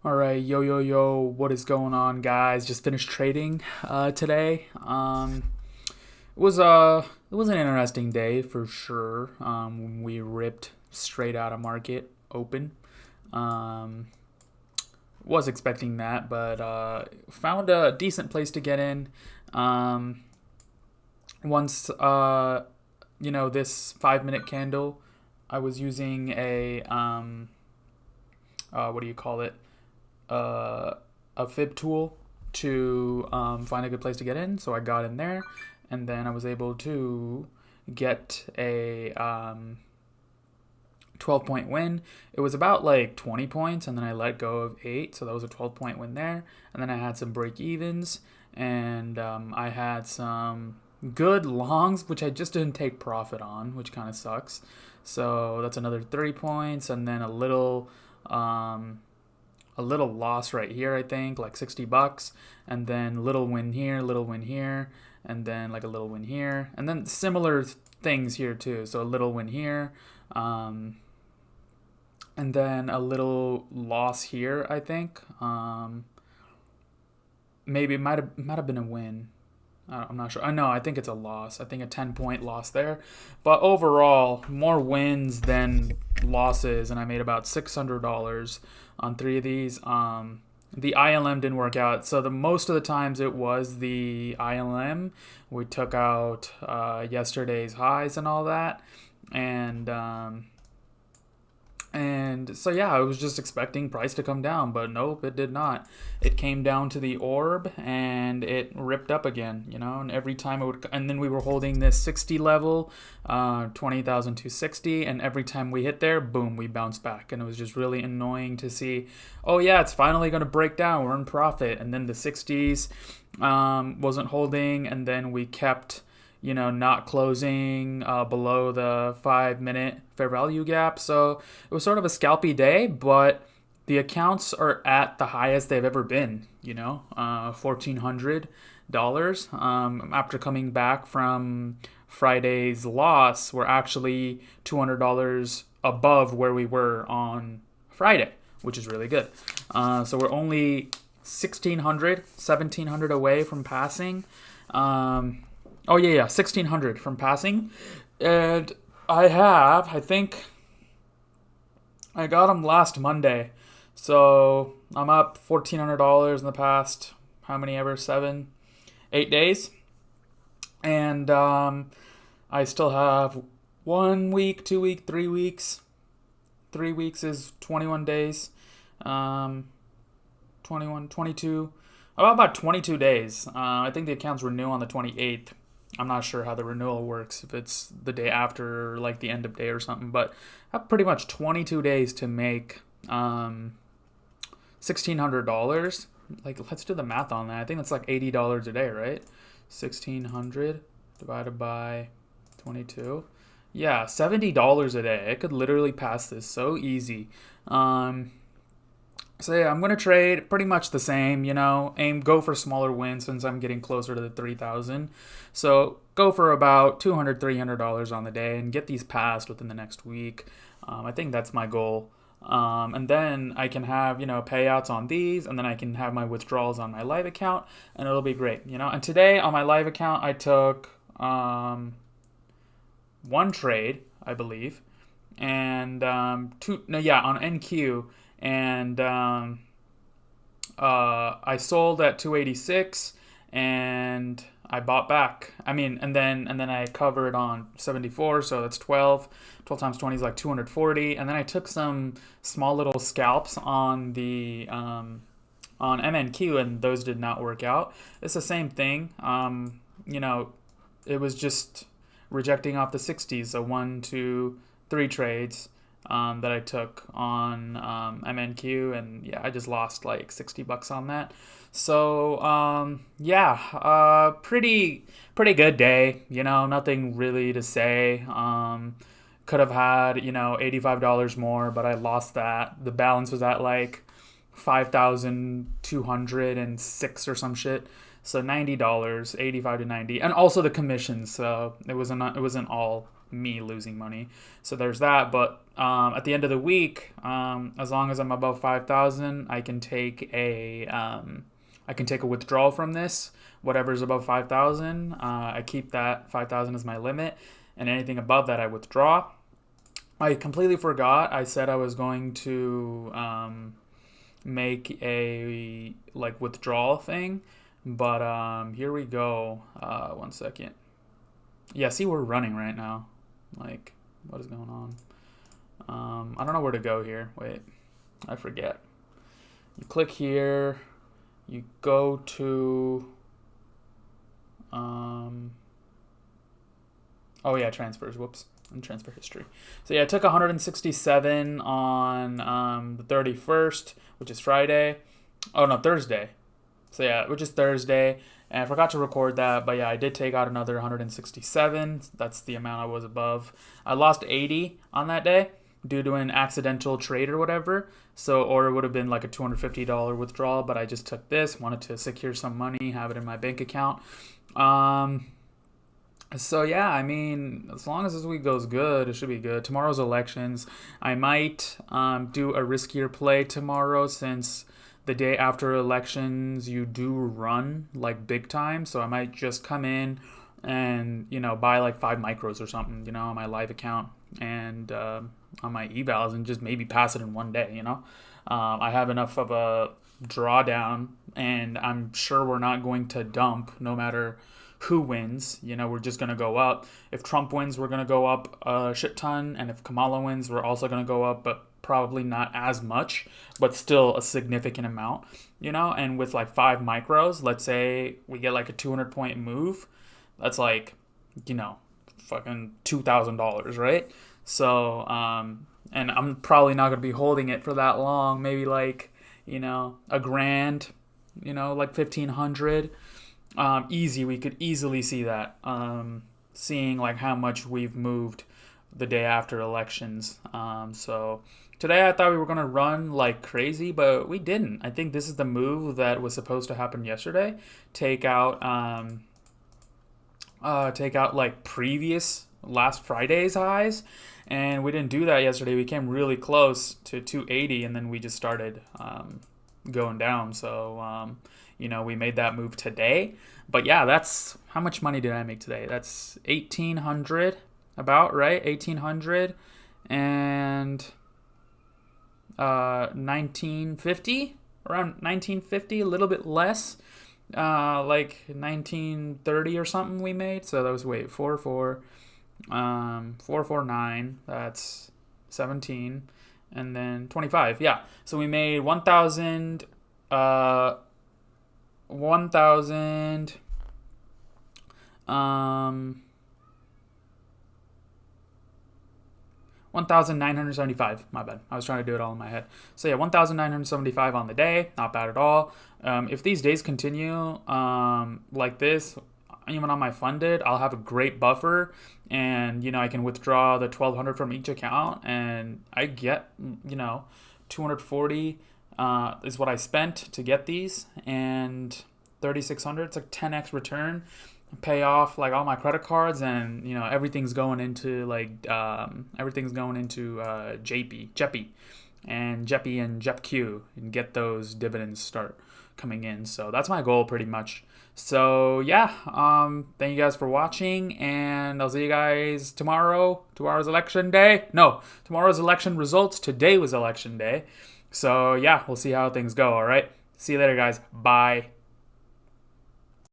All right, yo, what is going on, guys? Just finished trading today. It was an interesting day for sure. We ripped straight out of market open. Um, was expecting that, but found a decent place to get in. Um, once this 5 minute candle, I was using a what do you call it? uh, a fib tool to find a good place to get in. So I got in there, and then I was able to get a 12-point win. It was about like 20 points, and then I let go of 8. So that was a 12-point win there. And then I had some break evens, and I had some good longs, which I just didn't take profit on, which kind of sucks. So that's another 3 points, and then a little loss right here, I think, like $60, and then little win here, and then like a little win here, and then similar things here too. So a little win here, and then a little loss here, I think. Maybe it might have been a win. I'm not sure. I know. I think it's a loss. I think a 10-point loss there. But overall, more wins than losses, and I made about $600 on 3 of these. The ILM didn't work out, so the most of the times it was the ILM. We took out yesterday's highs and all that, and so yeah, I was just expecting price to come down, but nope, it did not. It came down to the orb and it ripped up again, and every time it would, and then we were holding this 60 level, 20,260, and every time we hit there, boom, we bounced back. And it was just really annoying to see, oh yeah, it's finally going to break down, we're in profit. And then the 60s wasn't holding, and then we kept not closing below the 5 minute fair value gap. So it was sort of a scalpy day, but the accounts are at the highest they've ever been, $1,400. After coming back from Friday's loss, we're actually $200 above where we were on Friday, which is really good. So we're only 1,700 away from passing. Oh yeah, 1,600 from passing, and I think I got them last Monday, so I'm up $1,400 in the past how many ever 8 days, and I still have 1 week, 2 week, 3 weeks. 3 weeks is 21 days, 21, 22. About 22 days. I think the accounts renew on the 28th. I'm not sure how the renewal works, if it's the day after or like the end of day or something, but I have pretty much 22 days to make $1,600. Like, let's do the math on that. I think that's like $80 a day, right? 1,600 divided by 22. Yeah, $70 a day. I could literally pass this so easy. So yeah, I'm gonna trade pretty much the same, go for smaller wins since I'm getting closer to the 3,000. So go for about $200, $300 on the day and get these passed within the next week. I think that's my goal. And then I can have, payouts on these, and then I can have my withdrawals on my live account, and it'll be great, And today on my live account, I took one trade, I believe, and on NQ. And I sold at 286, and I bought back. And then I covered on 74, so that's 12. 12 times 20 is like 240. And then I took some small little scalps on the on MNQ, and those did not work out. It's the same thing. It was just rejecting off the 60s. So 1, 2, 3 trades that I took on MNQ, and yeah, I just lost like $60 on that. So pretty good day. Nothing really to say. Could have had $85 more, but I lost that. The balance was at like 5,206 or some shit. So $90, 85 to 90, and also the commissions. So it wasn't all me losing money. So there's that. But at the end of the week, as long as I'm above 5,000, I can take a withdrawal from this. Whatever's above 5,000, I keep that 5,000 as my limit, and anything above that I withdraw. I completely forgot. I said I was going to make a withdrawal thing, but here we go. 1 second. Yeah, see, we're running right now. Like, what is going on? I don't know where to go here. Wait, I forget. You click here. You go to. Oh yeah, transfers. Whoops. And transfer history. So yeah, I took 167 on the 31st, which is Friday. Oh no, Thursday. So yeah, which is Thursday. And I forgot to record that, but yeah, I did take out another 167. That's the amount I was above. I lost 80 on that day due to an accidental trade or whatever. So, or it would have been like a $250 withdrawal, but I just took this, wanted to secure some money, have it in my bank account. So yeah, I mean, as long as this week goes good, it should be good. Tomorrow's elections. I might do a riskier play tomorrow, since the day after elections you do run like big time. So I might just come in and buy like 5 micros or something, on my live account and on my evals, and just maybe pass it in one day. I have enough of a drawdown, and I'm sure we're not going to dump no matter who wins. We're just going to go up. If Trump wins, we're going to go up a shit ton. And if Kamala wins, we're also going to go up, but probably not as much, but still a significant amount, And with like 5 micros, let's say we get like a 200-point move, that's like, fucking $2,000, right? So, and I'm probably not going to be holding it for that long. Maybe like, a grand, like 1,500. Easy, we could easily see that. Seeing like how much we've moved the day after elections. So today I thought we were gonna run like crazy, but we didn't. I think this is the move that was supposed to happen yesterday. Take out like previous last Friday's highs, and we didn't do that yesterday. We came really close to 280, and then we just started going down. So we made that move today. But yeah, that's how much money did I make today? That's 1,800, about right, 1,800 and 1950, around 1950, a little bit less, like 1930 or something we made. So that was 449. That's 17, and then 25. Yeah, so we made 1,000. 1,975. My bad. I was trying to do it all in my head. So yeah, 1,975 on the day. Not bad at all. If these days continue like this, even on my funded, I'll have a great buffer, and I can withdraw the 1,200 from each account, and I get 240. Is what I spent to get these, and 3,600. It's like 10x return. Pay off like all my credit cards, and everything's going into JEPI and JEPQ, and get those dividends start coming in. So that's my goal pretty much. So yeah, thank you guys for watching, and I'll see you guys tomorrow. Tomorrow's election day. No, tomorrow's election results. Today was election day. So yeah, we'll see how things go. All right. See you later, guys. Bye.